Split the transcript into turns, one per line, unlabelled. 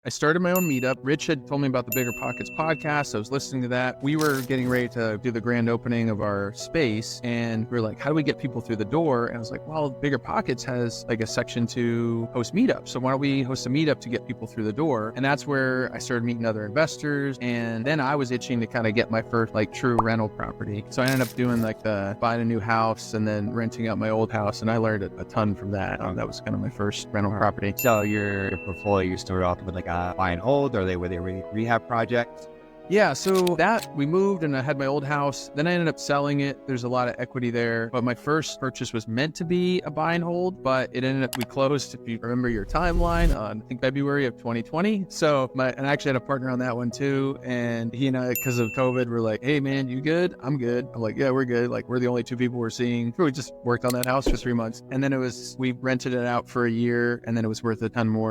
I started my own meetup. Rich had told me about the 𝗏𝗏𝘅𝗀𝐺𝑒 podcast. I was listening to that. We were getting ready to do the grand opening of our space, and we were like, how do we get people through the door? And I was like, well, 𝗏𝗏𝘅𝗀𝐺𝑒 has like a section to host meetups. So why don't we host a meetup to get people through the door? And that's where I started meeting other investors. And then I was itching to kind of get my first like true rental property. So I ended up doing like the buying a new house and then renting out my old house. And I learned a ton from that. That was kind of my first rental property.
So your portfolio, you started off with like a buy and hold, or were they rehab projects?
Yeah, so that we moved and I had my old house. Then I ended up selling it. There's a lot of equity there. But my first purchase was meant to be a buy and hold, but it ended up, we closed, if you remember your timeline, on I think February of 2020. So and I actually had a partner on that one too. And he and I, because of COVID, were like, hey man, you good? I'm good. I'm like, yeah, we're good. Like we're the only two people we're seeing. We just worked on that house for 3 months. And then we rented it out for a year and then it was worth a ton more.